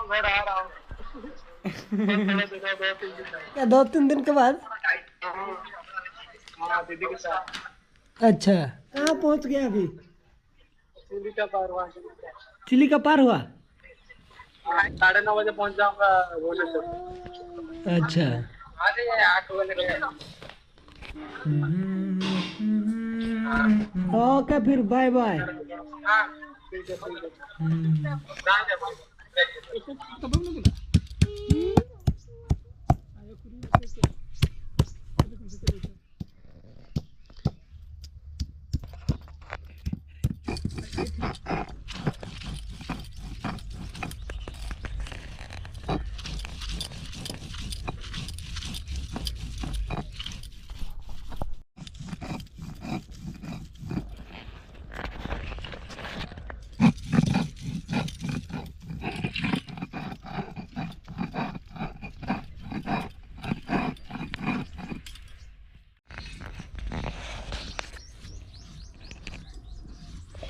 घर आ रहा हूँ। क्या 2-3 दिन के बाद? हाँ दीदी के साथ। अच्छा, कहाँ पहुँच गया अभी? चिली का पार हुआ। चिली का पार हुआ? 9:30 बजे पहुँच जाऊंगा भुवनेश्वर। अच्छा। 8 बजे। ओके फिर बाय बाय। हाँ ठीक है ठीक है।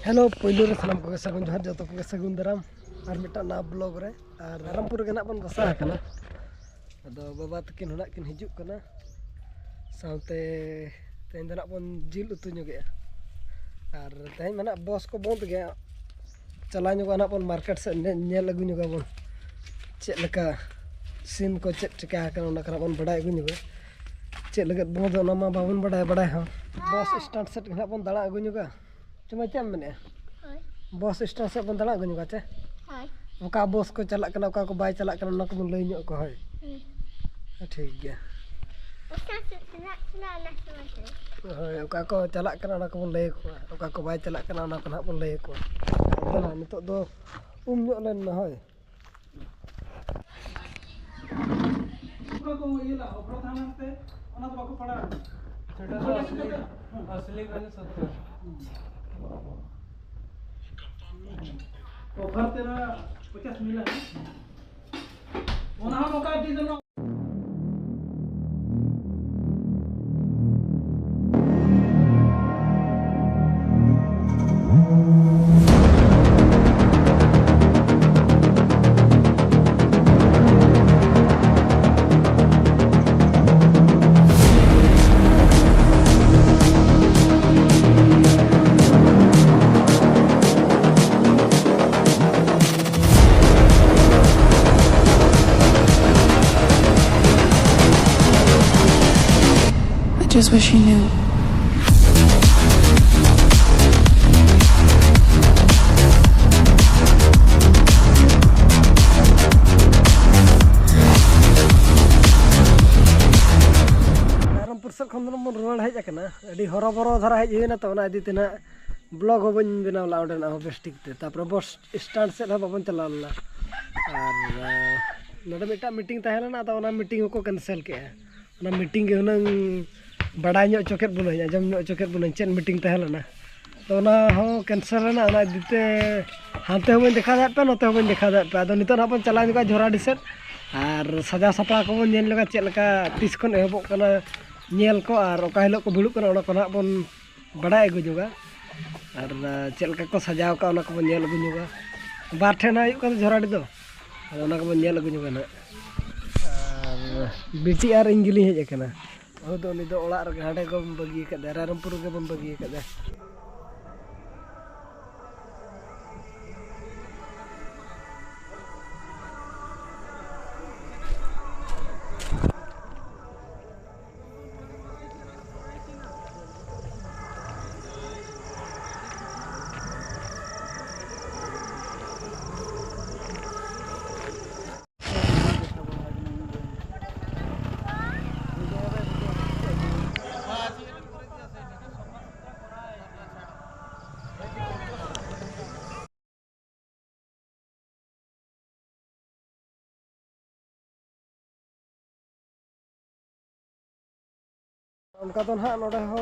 हेलो पहले रे सामान को सगुन जोहार जो को सगुन दाराम और मिटा ना ब्लॉग रे और रामपुर के ना बन बसा कना अदो बाबा तकिन हना किन हिजुक कना साउते तेन दना बन जिल उतु ñoगे और तेन मना बॉस को बंद गया चला ñoगा ना बन मार्केट से नेल अगु ñoगा बन चेक लका सीन को चेक चिका कना ना कना बन बडाय अगु ñoगा चेक लगत बंद ना मा बाबन बडाय हां बॉस स्टार्ट सेट ना बन दाड़ा अगु ñoगा cuma jam mana? Bos istana se benda lagi juga ceh. Oka bos ko calak kena oka ko bay calak kena nak mun lei nyok ko hai. ठीक है। ओका को चला कना ना को बन लई को ओका को बाय चला कना ना कना बन लई को ना नितो दो nyok len ना होय को ये ला ओपरो थाना से ओना तो बाको पड़ा सेटा तो असली वाले 70 ऑफर तेरा 50 मिला है ओना हम ओका diesel just wish he knew. Rampur से खन मन रोड हेज कना अडी हरबरो धरा हेज होइना तो ना इदी तना ब्लॉग हो बन बनावला ओडना हो बेस्टिक ते तापर बस स्टैंड से ना बाबन चलाला और नडे मिटा मीटिंग ताहेला तो ना मीटिंग को कैंसिल के ना मीटिंग के हुनंग बड़ा ñok चोकेट बुन आजम ñok चोकेट बुन चेन मीटिंग ताहेला तो ना हो कैंसिल ना ना दिते हांते हो देखा दा पे नते हो देखा दा पे नितो ना बन चला जोगा झोरा डिसेट और सजा सपड़ा को बन नेल लगा चेक लका तीस खन एहबो कना नेल को और ओका हिलो को भिड़ु कना ओना को ना बन बड़ा एगु जोगा और चेक लका को सजाव का ओना को बन नेल अगु जोगा बार ठेना आयु का झोरा दो ओना को बन नेल अगु जोगा ना और बेटी और इंगिली हेज कना दो नि दो ओड़ा रे हाडे को बगी कदे रामपुर के बन बगी कदे उनका तो ना नोडे हो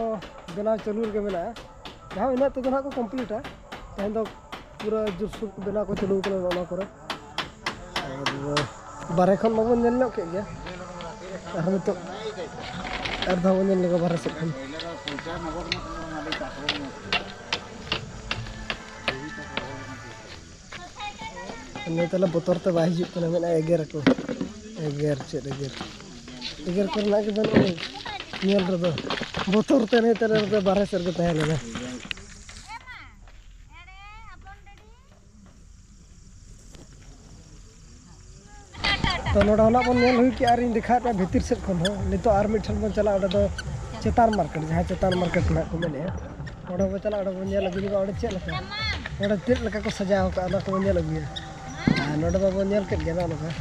बनाव चालू के मेना जहाँ इन तो ना को कंप्लीट है तेन तो पूरा जुरसुर को बनाव को चालू कना ओना करे और बारे खन मबन नेल नो के गया हम तो अर्धा बन लगा बारे से खन ini telah botol teh baju tu namanya eger aku. Eger cek eger. Eger pernah kita nih. Nyel tu. Botol teh ni telah baris serga teh lah. तो नोड़ा ना बन नेल हुई कि आरिन दिखा पे भीतर से खन हो नितो आर्मी ठन बन चला ओडा दो चेतान मार्केट जहां चेतान मार्केट ना को मेने ओडा बन चला ओडा बन नेल अभी ओडा चेल लका ओडा तिर लका को सजाव का ना को नेल अभी नोड़ा बन नेल के गेना ना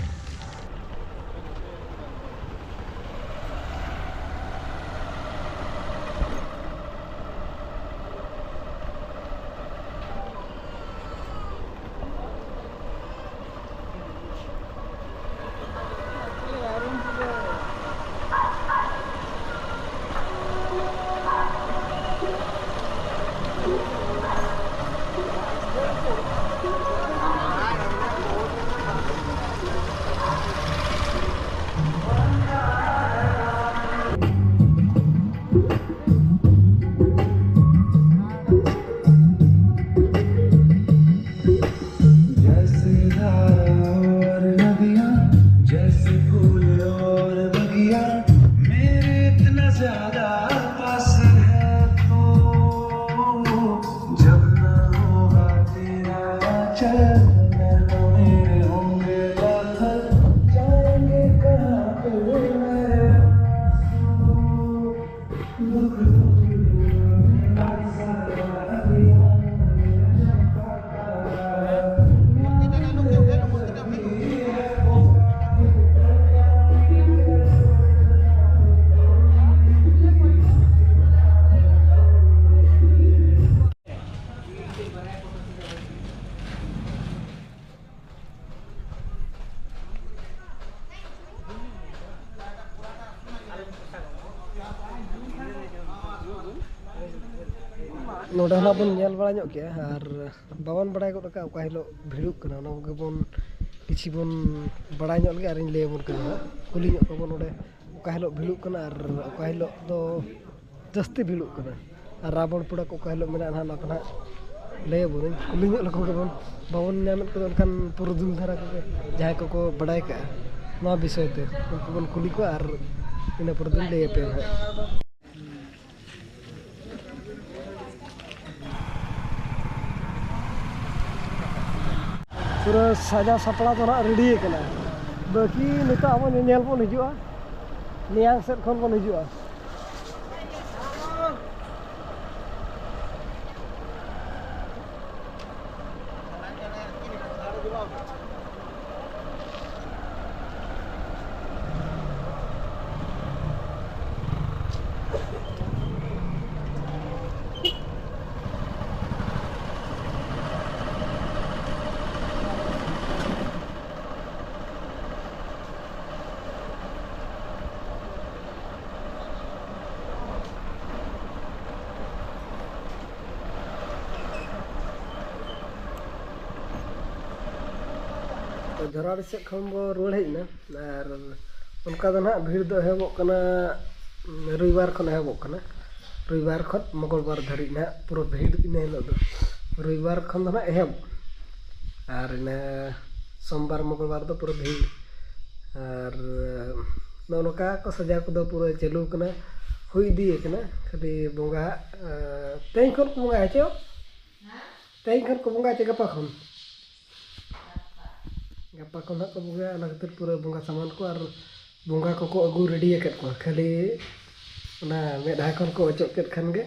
नोड़ा ना बन नेल बड़ा ᱧᱚᱜ के और बावन बड़ा को का ओका हिलो भिड़ुक कना ना के बन किछि बन बड़ा ᱧᱚᱜ के आरिन ले बन कना कुली ᱧᱚᱜ को बन ओडे ओका हिलो भिड़ुक कना और ओका हिलो दो जस्ती भिड़ुक कना और रावण पुड़ा को ओका हिलो मेना ना ना कना ले बन कुली ᱧᱚᱜ लको के बन बावन ᱧᱟᱢत को अनकान पुरुदुल धारा को जहां को बड़ाय का ना विषय ते उनको बन कुली को और इन पुरुदुल ले पे पूरा सजा सपड़ा तो ना रेडी कना बाकी निता अब नेल बन हिजुआ नियांग सेट खन बन हिजुआ झराड़ी से खन बो रुड़ हेना और उनका दो ना भीड़ दो हेबो कना रविवार खन हेबो कना रविवार खन मंगलवार धरी ना पूरा भीड़ इन हेलो दो रविवार खन दो ना हेब और ना सोमवार मंगलवार दो पूरा भीड़ और नोनका को सजा को दो पूरा चालू कना हुई दिए कना खाली बोंगा तेई खन को बोंगा हेचो तेई खन को बोंगा चे गपा खन गप्पा को ना को बुगा ना खातिर पूरा बोंगा सामान को और बोंगा को अगू रेडी केट को खाली ना मेढा खन को अचो केट खन गे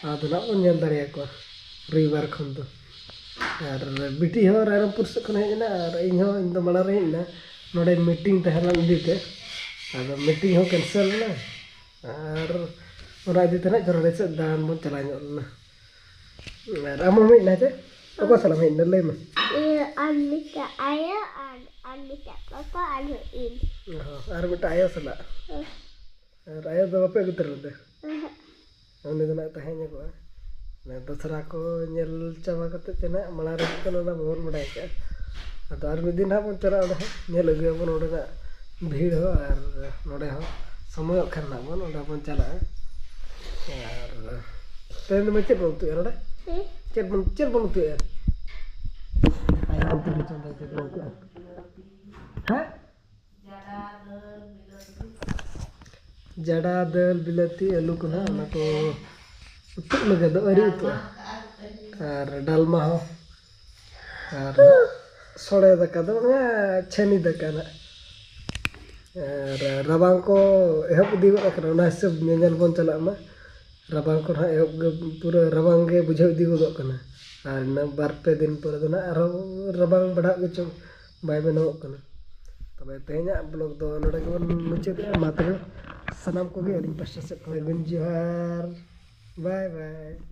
आदो ना बन नेल दारिया को रविवार खन दो और बिटी हो रायरमपुर से खन हेना और इन हो इन दो मना रही ना नोडे मीटिंग तहला इदीते आदो मीटिंग हो कैंसिल ना और ओरा इदीते ना जरड़े से दान बन चला ना और आमो में ना जे Aku salah main dari mana? Anmita ayah, Anmita papa, anu in. Anmita ayah salah. Ayah tu apa yang terjadi? Anu tu nak tanya aku. Nah, terserah aku nyel coba kata cina malah itu kan orang baru mereka. Atau hari ini nak pun cara ada nyel lagi pun orang nak भीड़ हो और नोड़े हो समय खाना बन Voda बन चला और ट्रेन में चेक बनते हैं नोड़े चेक बन चेक बनते हैं nanti dicontoh jadi buka. Hah? Jada dal bilati alu kuna anako utuk laga do ari utuk ar dalma ho ar sore daka do cheni daka na ar rabang ko ehop di go akana na sab nyanyal bon chalak ma rabang ko ha ehop pura rabang ge bujhau di go kana ar na bar pe din pura do na aro rabang bada ge chong bai beno kana तबे तेहना blog दो नोडे गेबन मुचादे मा तबे सनाम Koge अलिं pasta से जोहार bye bye.